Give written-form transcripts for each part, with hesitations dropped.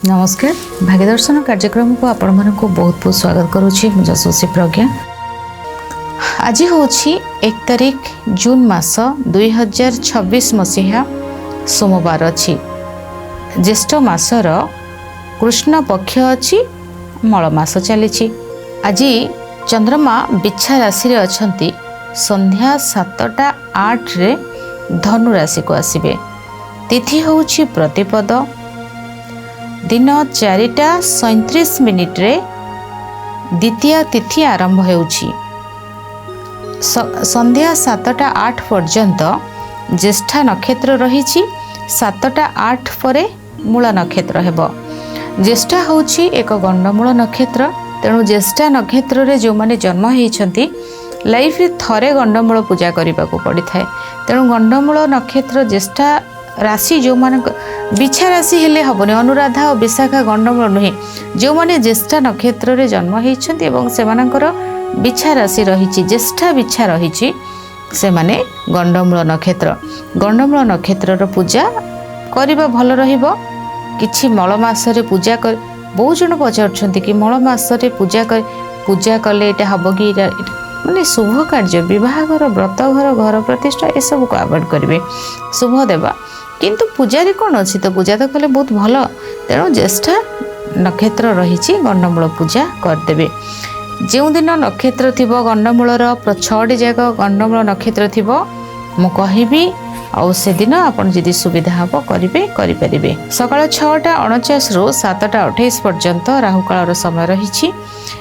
नमस्कार भाग्यदर्शन कार्यक्रम को आपण मन को बहुत बहुत स्वागत करुच्ची जशोशी प्रज्ञा। आज हूँ 1 तारिख जून मास 2026 मसीहा सोमवार अच्छी ज्येष्ठ मासर कृष्ण पक्ष अच्छी मल मास चली। आज चंद्रमा बिछा राशि अच्छा संध्या 7:08 रे धनु राशि को आसबे। तिथि हूँ प्रतिपद दिन 4:37 रे द्वितीय तिथि आरंभ होउछि। संध्या 7:08 पर्यंत ज्येष्ठा नक्षत्र रही 7:08 परे मूला नक्षत्र हेब। ज्येष्ठा होउछि एक गंडमूल नक्षत्र। तेणु ज्येष्ठा नक्षत्र रे जो माने जन्म होइछंती लाइफ रे थरे गंडमूल पूजा करने को पड़ी थाए। तेणु गंडमूल नक्षत्र ज्येष्ठा राशि जो मान बिछा राशि हेले हबनी अनुराधा और विशाखा गंडमूल नुहे। जो माने ज्येष्ठा नक्षत्र रे जन्म होइछंती एवं सेमानकर बिछा राशि रही ज्येष्ठा बिछा रही से माने गंडमूल नक्षत्र। गंडमूल नक्षत्र पूजा करबा भल रहिबो। किछि मल मासरे पूजा कर बहुत जन पचारुछंती कि मल मासरे पूजा कले एटा हबो कि माने शुभ कार्य विवाहर व्रतघर घर प्रतिष्ठा ए सब को अवॉइड करेंगे। शुभ देवा किंतु पूजारी कौन अच्छी तो पूजा तो कले बहुत भल। तेणु ज्येष्ठा नक्षत्र रही गंडमूल पूजा करदे। जो दिन नक्षत्र थी गंडमूलर 6टी जाक गंडमूल नक्षत्र थी मु कहबी आउ से दिन आपन जदि सुविधा हम करें। सकाळ 6:49 रु 7:28 पर्यंत राहुकाल समय रही।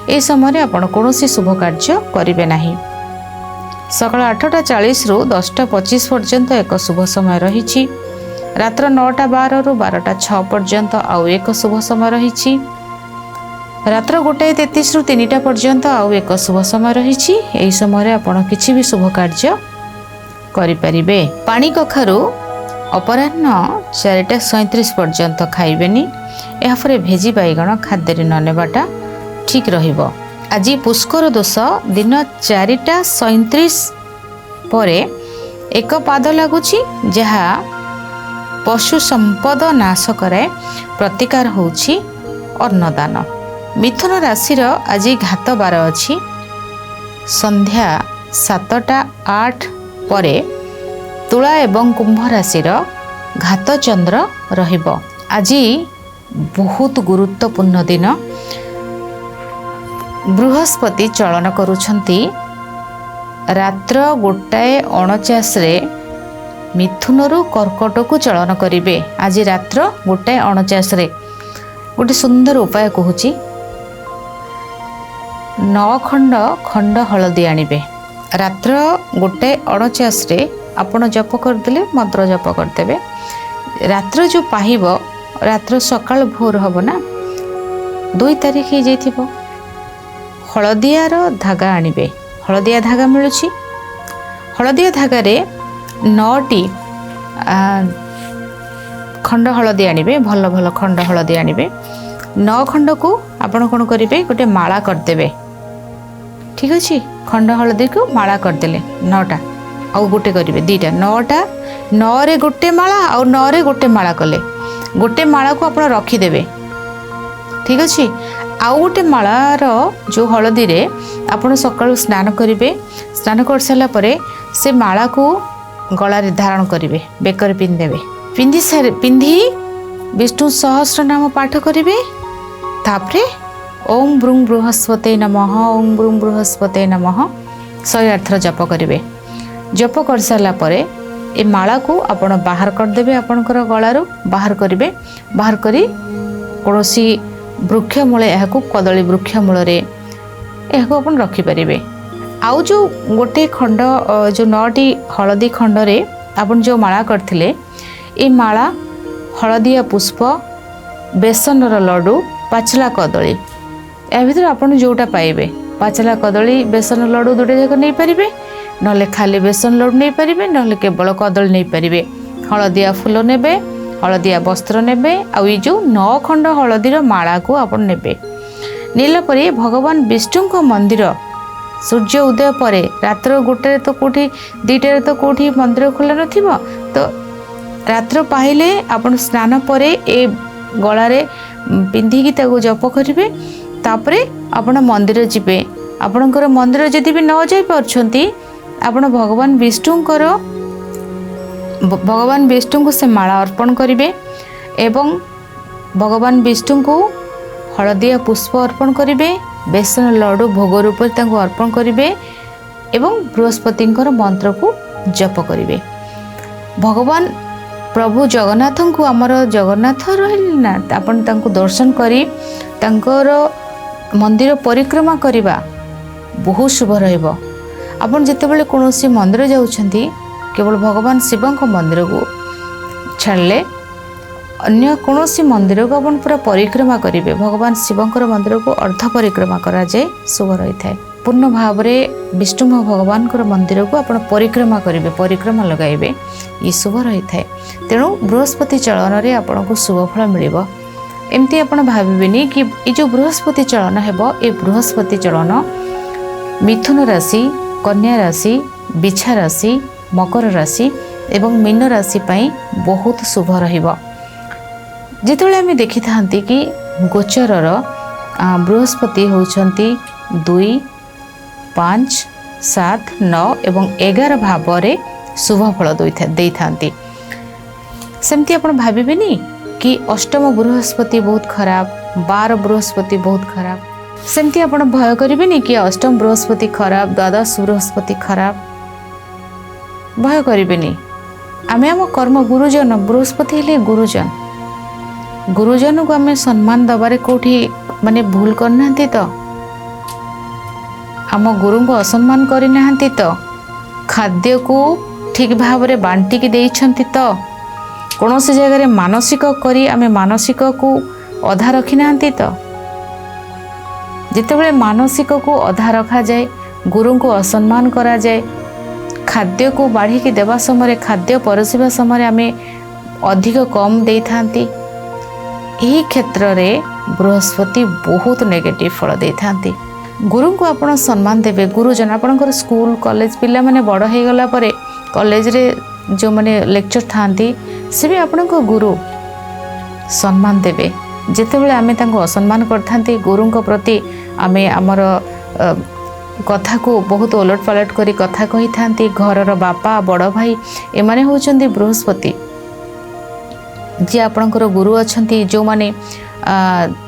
ए समय आपन कौनसी शुभ कार्य करेंगे नहीं। सकाळ 8:40 रु 10:25 पर्यंत एक शुभ समय रही। रात्र 9:12 रु 12:06 पर्यंत आउ एक शुभ समय रही। रात्र 1:33 रु 3टा पर्यंत आउ एक शुभ समय रही। यही समय आपन किछि भी शुभ कार्य करिपारिबे। पानी कखारु अपराह्न 4:37 पर्यंत खाइबेनी। यापर भेजी बैगण खाद्य न नेबाटा ठीक रहिबो। आज पुष्कर दोष दिन 4:37 परे एक पाद लगुची जहा पशु संपद नाश करे। प्रतिकार होउची अन्नदान। मिथुन राशिर आज घात बार अछि संध्या 7:08 परे तुला एवं कुंभ राशिर घात चंद्र रहिबो। आज बहुत गुरुत्वपूर्ण दिन। बृहस्पति चलन करुछंती रात्र 1:49 रे मिथुन रु कर्कट को चलन करिवे। आज रात्र 1:49 रे गोटे सुंदर उपाय कहूची 9 खंड हलदी आनिबे। रात्र 1:49 रे आपण जप करदेले मंत्र जप करदेबे। रात्र जो पाहिब रात्र सकाळ भोर हब ना 2 तारिख ही जाइथिबो। हलदियार धागा आनिबे। हलदिया धागा मिलुची। हलदिया धागा रे 9टी खंड हलदी आनिबे। भल भल खंड हलदी आनिबे। 9 खंड को आपण कोन करिवे गोटे माला करदेबे। ठीक अच्छे। खंड हलदी को माला करदेले 9टा आउ गोटे करेंगे 2टा 9टा 9 रे गोटे माला आउ 9 रे गोटे माला कले गोटे माला को आप रखीदेवे। ठीक अच्छे। आउ गोटे मालार जो हलदी रे आपण सकाळु स्नान करेंगे। स्नान कर सारा परे से माला को गला रे धारण करेंगे। बेकर पिंधेबे। पिंधि विष्णु सहस्र नाम पाठ करेंगे। तापरे ओम ब्रूं बृहस्पते नमः ओम ब्रूं बृहस्पते नमः 108 थर जप करेंगे। जप कर सारा परे ए माला को आपण बाहर करदेबे। आपणकर गलारू बाहर करेंगे। बाहर करी कौनसी वृक्ष मूले यह कदली वृक्ष मूल अपन रखिपारे। आउ जो गोटे खंड जो 9टी हलदी खंड रे आपण जो माला करथिले ए माला हलदिया पुष्प बेसनर लड्डू पाचला कदली या भीतर आपन जोटा पाइबे। पाचला कदली बेसन लड्डू 2टा जाक नहीं पारिबे। नले खाली बेसन लड्डू नहीं पारिबे नले केवल कदली नहीं पारिबे। हलदिया फूल नेबे। हलदिया वस्त्र नेबे। आ ये जो 9 खंड हलदीर माला को आपन नेबे। नीला परे भगवान विष्णु को मंदिर सूर्य उदय परे रात्र 1 तो कोठी 2 तो कोठी मंदिर खोला नथिबो। तो रात्र पाहिले आपण स्नान परे ए गलारे पिंधिकी ताको जप करेंगे तापर आपण मंदिर जीवे आपणकर मंदिर जदि भी न जाई पारछंती आपण भगवान विष्णु को से माला अर्पण करेंगे एवं भगवान विष्णु को हलदिया पुष्प अर्पण करेंगे बेसन लड्डू भोग रूप अर्पण करेंगे एवं बृहस्पति मंत्र को जप करेंगे। भगवान प्रभु जगन्नाथ को आमर जगन्नाथ रहा आपन तांको दर्शन करी तांकर मंदिर परिक्रमा करवा बहुत शुभ रहिबो। आपन जेतेबेले कोनोसी मंदिर जाउछंती केवल भगवान शिव मंदिर को छाड़ले अन्य कोनोसी मंदिर को आपन पूरा परिक्रमा करेंगे भगवान शिव मंदिर को अर्ध परिक्रमा करा जाए शुभ रही है। पूर्ण भाव में विष्णु भगवान मंदिर को आप परिक्रमा करेंगे परिक्रमा लगाइबे ये शुभ रही है। तेणु बृहस्पति चलन में आपन को शुभ फल मिल एमती आप भावेनि कि ये जो बृहस्पति चलन है ये बृहस्पति चलन मिथुन राशि कन्या राशि बिछा राशि मकर राशि एवं मीन राशि पाई बहुत शुभ रहिबो। जितेबाला आम देखि था कि गोचरर बृहस्पति होउछंती 2, 5, 7, 9 एवं 11 भाव में शुभ फल दे था सेमती आप भावेनि कि अष्टम बृहस्पति बहुत खराब 12 बृहस्पति बहुत खराब सेमती आप भय करेंगे कि अष्टम बृहस्पति खराब 12 बृहस्पति खराब भय करेंगे। आम आम कर्म गुरुजन बृहस्पति हेले गुरुजन को आम सम्मान दबारे कोठी माने भूल करना तो आम गुरु को असम्मान करना तो खाद्य को ठीक भाव में बांटिकी देइछंती तो कौन से जगह मानसिक करी आम मानसिक को अधा रखी ना तो जितेबाला मानसिक को अधा रखा जाए गुरु को असम्मान करा जाए खाद्य को बाढ़ी देवा समय खाद्य परसिबा समय आम अधिक कम दे थांती यही क्षेत्र में बृहस्पति बहुत नेगेटिव फल दे थांती। गुरु को आप सम्मान देवे गुरुजन आपणकर स्कूल कॉलेज पिला माने बड़ हो गला परे कॉलेज रे जो माने लेक्चर थांती से भी आपण गुरु सम्मान देवे जितेबाला आम असम्मान करथांती गुरु प्रति आम आमर कथा को बहुत ओलट पालट करी कथा कही थांती घरर बापा बड़ भाई एमाने होउछंती बृहस्पति जी आपणकर गुरु अच्छंती जो माने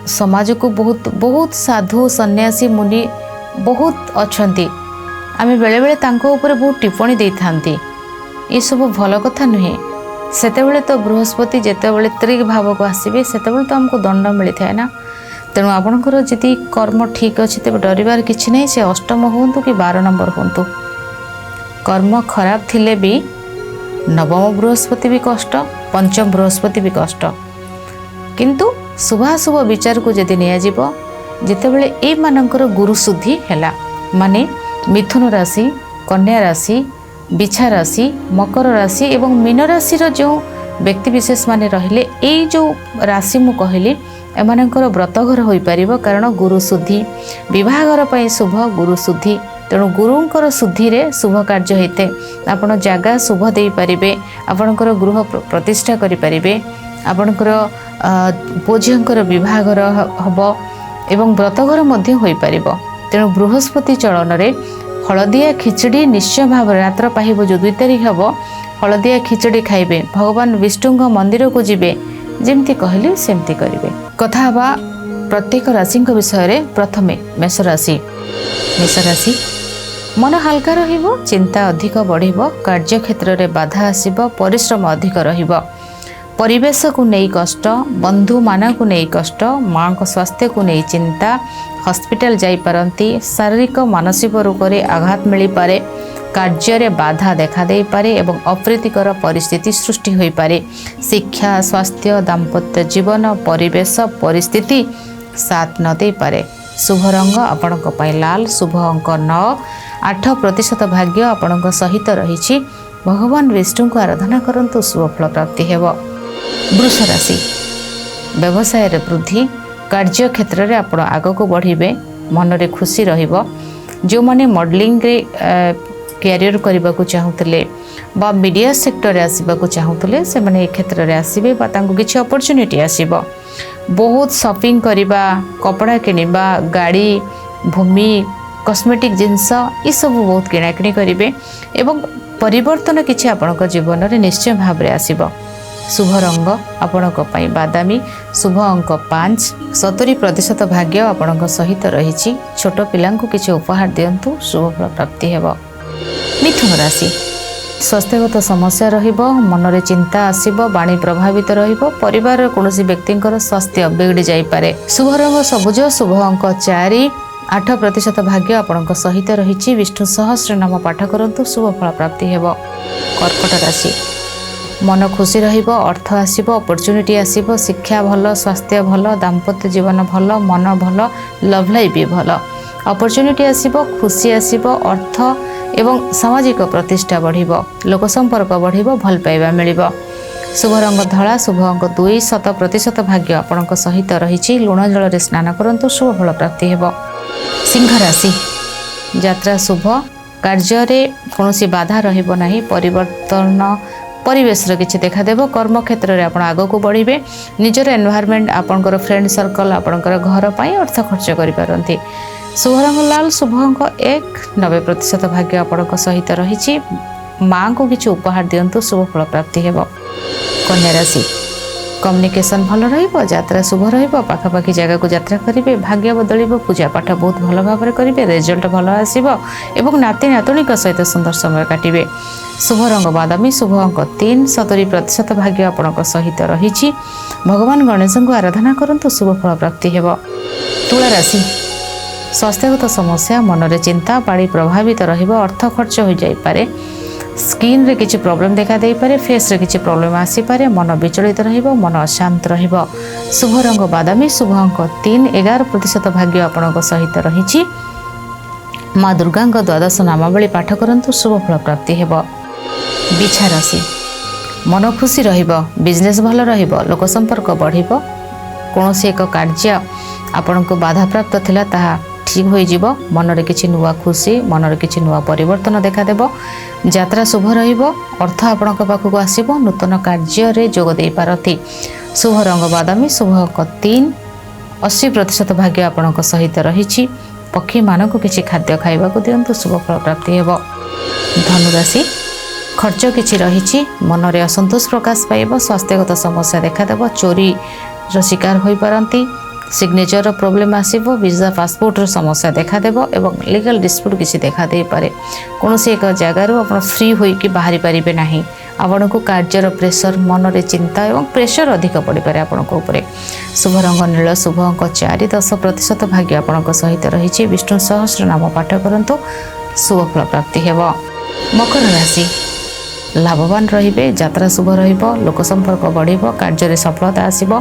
समाज को बहुत बहुत साधु सन्यासी मुनि बहुत अच्छंती आम बेले बेले तांको ऊपर बहुत टिप्पणी दे थांती ये सब भल कथा नुहे सेतेबेले तो बृहस्पति जेतेबेले त्रिक भाव को आसबे सेतेबेले तो हमको दंड मिली थाए ना। तेणु आपणकर जदि कर्म ठीक अच्छे तेज डरबार किसी नहीं से अष्टम हूँ कि 12 नंबर हूँ कर्म खराब थिले भी नवम बृहस्पति भी कष्ट पंचम बृहस्पति भी कष्ट किंतु शुभाशुभ विचार को जदि नियाजिब जितेबाला ए मानकर गुरु शुद्धि हैला माने मिथुन राशि कन्या राशि बिछा राशि मकर राशि एवं मीन राशि जो व्यक्ति विशेष माने रहिले ए जो राशि मु कहली एमानकर व्रतघर हो पार कारण गुरु शुद्धि विवाहघर पर शुभ गुरु शुद्धि तेणु गुरुंकर शुद्धि रे शुभ कार्य होते आपण जगह शुभ दे पारिबे आपणकर गृह प्रतिष्ठा करि पारिबे आपणकर पुओझींकर विवाहघर हब एवं व्रतघर मध्य होई पारिबो। तेणु बृहस्पति चलन रे हलदिया खिचड़ी निश्चय भाव रात्र पाहिब जो 2 तारीख हम हलदिया खिचड़ी खाइबे भगवान विष्णु मंदिर को जीवे जेमती कहली सेमती करेंगे। कथा हवा प्रत्येक राशि विषय रे प्रथमे मेष राशि मन हल्का रहिबो चिंता अधिक बढ़िबो कार्य क्षेत्र रे बाधा आसीबो परिश्रम अधिक रहिबो परिवेश को नहीं कष्ट बंधु माना को नहीं कष्ट माँ को स्वास्थ्य को नहीं चिंता हॉस्पिटल जाई पारंती शारीरिक मानसिक रूप से आघात मिल पारे कार्य रे बाधा देखा दे पारे एवं अप्रीतिकर परिस्थिति सृष्टि होई पारे शिक्षा स्वास्थ्य दाम्पत्य जीवन परिवेश परिस्थिति साथ न दे पारे। शुभ रंग आपणक पई लाल शुभ अंक 9 8% भाग्य आपणक सहित रही भगवान विष्णु को आराधना करंतु शुभ फल प्राप्ति हेब। वृष राशि व्यवसाय रे वृद्धि कार्य क्षेत्र रे आपण आग को बढ़िबे मन रे खुशी रहिबो जो माने मॉडलिंग रे कैरियर करने को चाहूले बा मीडिया सेक्टर रे आसबा को चाहूले से माने क्षेत्र रे आसीबे बा तांको किछि अपॉर्चुनिटी आसीबो बहुत शॉपिंग करवा, कपड़ा किनिबा, गाड़ी, भूमि, कॉस्मेटिक जिनस ये सब बहुत किणाकिणी करेंगे एवं परिवर्तन किसी आपण जीवन में निश्चय भाव में आसब। शुभ रंग आपण बादामी, शुभ अंक 5, 70% भाग्य आपण सहित रही। छोट पिला किसी उपहार दिंतु, शुभ फल प्राप्ति होब। मिथुन राशि, स्वास्थ्यगत समस्या रहिबो, मन रे चिंता आसीबो, वाणी प्रभावित रहिबो, परिवार कौन व्यक्ति स्वास्थ्य बिगड़ी जाई पारे। शुभ रंग सबुज, शुभ अंक 4, 8% भाग्य आपण सहित रही। विष्णु सहस्र नाम पाठ करंतु, शुभ फल प्राप्ति होब। कर्कट राशि, मन खुशी रहिबो, अर्थ आसीबो, अपॉर्चुनिटी आसीबो, शिक्षा भल, स्वास्थ्य भल, दाम्पत्य जीवन भल, मन भल, लव लाइफ भी भल, अपॉर्चुनिटी आसीबो, खुशी आसीबो, अर्थ एवं सामाजिक प्रतिष्ठा बढ़िबो, लोक संपर्क बढ़िबो, भल पाइबा मिलिबो। शुभ रंग धला, शुभ अंक 2, 100% भाग्य आपण सहित रही। लुण जल रे स्नान करंतु, शुभ फल प्राप्ति हेबो। सिंह राशि, यात्रा शुभ, कार्य रे कोनोसी बाधा रहिबो नाही, परिवर्तन परिवेश किसी देखादेव, कर्म क्षेत्र में आप आग को बढ़े, निजर एनवायरमेंट, आपणकर फ्रेंड सर्कल, आपणकर घर पर अर्थ खर्च करें। शुभ रंग लाल, शुभ अंक 1, 90% भाग्य आपण सहित रही। माँ को किसी उपहार दिंतु, शुभ फल प्राप्ति होब। कन्या राशि, कम्युनिकेशन भल रहिबो, यात्रा शुभ रहिबो, पाखापाखि जगह को यात्रा करेंगे, भाग्य बदलिबो, पूजा पाठ बहुत भल भाव में करेंगे, रिजल्ट भल आसीबो एवं नाती नातुणी सहित सुंदर समय काटिबे। शुभ रंग बादामी, शुभ अंक 3, 70% भाग्य आपण सहित रही। भगवान गणेश को आराधना करंतु, शुभ फल प्राप्ति हेब। तुला राशि, स्वास्थ्यगत समस्या, मन रे चिंता, बाड़ी प्रभावित रहिबो, अर्थ खर्च हो जाई पारे, स्किन रे किछि प्रॉब्लम देखा दे पारे, फेस रे किछि प्रॉब्लम आसी पारे, मन विचलित रहिबो, मन अशांत रहिबो। शुभ रंग बादामी, शुभ अंक 3, 11% भाग्य आपण सहित रही। माँ दुर्गा द्वादश नामावली पाठ करंतु, शुभ फल प्राप्ति हेब। बिछा राशि, मन खुशी रहिबो, बिजनेस भल रहिबो, लोक संपर्क बढ़िबो, कौनसी एक कार्य आपण को बाधा प्राप्त थिला ताहा ठीक हो जिवो, मन रे किछि नुआ खुशी, मन रे किछि नुआ परिवर्तन देखा देबो, यात्रा शुभ रहिबो, अर्थ आपण को पाखु आसीबो, नूतन कार्य रे जोग देई पारथि। शुभ रंग बादामी, शुभ अंक 3, 80% भाग्य आपण को सहित रही। पक्षी मानक किछि खाद्य खाइबा को दियंतु, शुभ फल प्राप्ति हेबो। धनु राशि, खर्च किछि रही, मन रे असंतोष प्रकाश पाइबो, स्वास्थ्यगत समस्या देखा देबो, चोरी रो शिकार होई पारंती, सिग्नेचर प्रोब्लेम आसीबो, वीजा पासपोर्ट रो समस्या देखा देबो एवं लीगल डिस्प्यूट किछि देखा दे पारे। कोनोसी एक जगह रो आपण फ्री होई कि बाहरी परिबे नाही, आपण को कार्यर प्रेशर, मन रे चिंता एवं प्रेशर अधिक पड़ी पारे आपण को ऊपर। शुभ रंग नील, शुभ अंक 4, 10% भाग्य आपण सहित रही। विष्णु सहस्र नाम पाठ करंतु, शुभ फल प्राप्ति हेबो। मकर राशि, लाभवान रहिबे, यात्रा शुभ रहिबो, लोक संपर्क बढ़िबो, कार्य रे सफलता आसीबो,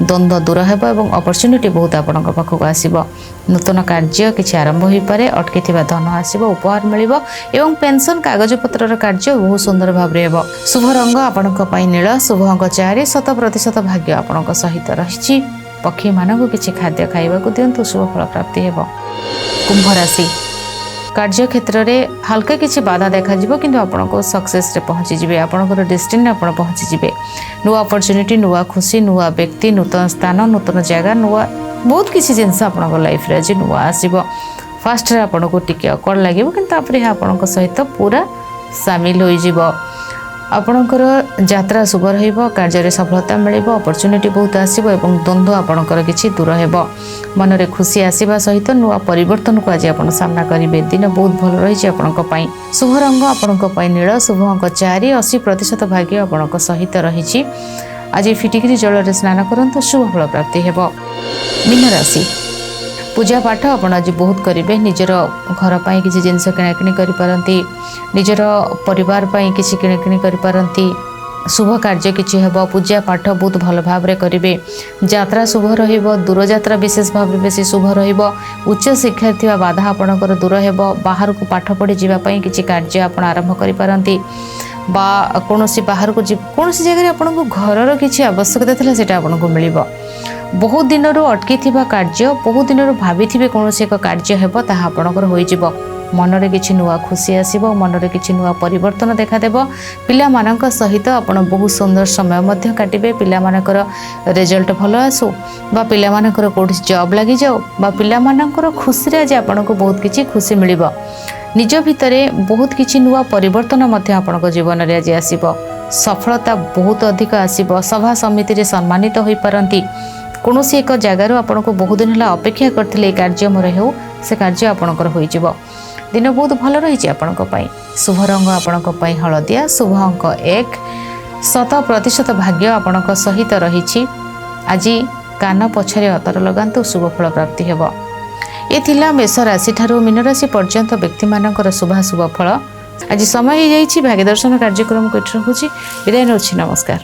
द्वंद्व दूर हेबो एवं अपॉर्चुनिटी बहुत आपणक पाखक आसीबो। नूतन कार्य किछि आरंभ होई पारे, अटकी थिबा धन आसीबो, उपहार मिलिबो एवं पेंशन कागज पत्रर कार्य बहुत सुंदर भाव रे हेबो। शुभ रंग आपणक पई नील, शुभ अंक 4, 100% भाग्य आपणक सहित रहिछि। पक्षी मानक किछि खाद्य खाइबा को दियंतु, शुभ फल प्राप्ति हेबो। कुंभ राशि, कार्य क्षेत्र में हल्का किसी बाधा देखा किंतु आपण को सक्सेस रे पहुँची जिवे, आपणकर डेस्टिनी आपण पहुँची जिवे। नुआ अपॉर्चुनिटी, नुआ खुशी, नुआ व्यक्ति, नूतन स्थान, नूतन जगह, नुआ बहुत किसी जिनस आपण लाइफ रे आज नुआ आसीबो। फास्ट रे आपण को टिके अकड़ लागिबो किंतु आपरे आपण सहित पूरा सामिल होई जिवो। आपणकर यात्रा शुभ रहिबो, कार्य रे सफलता मिलिबो, अपॉर्चुनिटी बहुत आसीबो एवं द्वंद्व आपणकर किछि दूर हेबो। मन रे खुशी आसीबा सहित नुआ परिवर्तन को आज आपण सामना करिवे। दिन बहुत भल रहिछि आपणक पई। शुभ रंग आपणक पई नील, शुभ अंक 4, 80% भाग्य आपणक सहित रहिछि। आज फिटिकिरी जल रे स्नान करंतु, शुभ फल प्राप्ति हेबो। मीन राशि, पूजा पाठ आपण आज बहुत करेंगे, निजर घर पर किसी जिनस किणाकिणी करिपारंती, निजर परिवार पर किसी किणाकिणी करिपारंती, शुभ कार्य किछि हेबो, पूजा पाठ बहुत भल भाव में करेंगे, यात्रा शुभ रहिबो, दूर यात्रा विशेष भाव में बेसी शुभ रहिबो, उच्च शिक्षा थिबा बाधा आपणकर दूर हेबो, बाहर को पाठ पढ़ी जीवा पई किछि कार्य आपण आरंभ करिपारंती बा कोनोसी बाहर को कोनोसी जगह आपण को घरर किछि आवश्यकता थिला सेटा आपण को मिलिबो। बहुत दिन अटकी थिबा कार्य, बहुत दिन भाभी कौन एक कार्य हेब ताहा आपणकर होई जिवो। मनरे किछि नुआ खुशी आसीबो मनरे किछि नुआ परिवर्तन देखादेब पिलामानंक सहित आपण बहुत सुंदर समय मध्य काटिबे पिलामानकर रिजल्ट भलो आसु बा पिलामानकर कोठी जॉब लागि जाओ बा पिलामानकर खुशी रे जे आपनको बहुत किछि खुशी मिलिबो निज भितरे बहुत किछि नुआ परिवर्तन मध्य आपनको जीवन रे आज आसीबो सफलता बहुत अधिक आसीबो सभा समिति रे सम्मानित होई परंती कोनोसी एक जगार आपनको बहुत दिन हला अपेक्षा करथिले कार्य मोर हेउ से कार्य आपनकर होई जिवो दिन बहुत भल रही आपनको पई शुभ रंग आपनको पई हळदिया शुभ अंक 1 100% भाग्य आपनको सहित रही आज कान पछरे अतर लगांतु शुभ फल प्राप्ति हेबो ए थिला मेष राशि ठारू मीन राशि पर्यंत व्यक्ति मानकर शुभाशुभ फल आज समय हो जाइछि भाग्य दर्शन कार्यक्रम को रहुछि विदाय नउछि नमस्कार।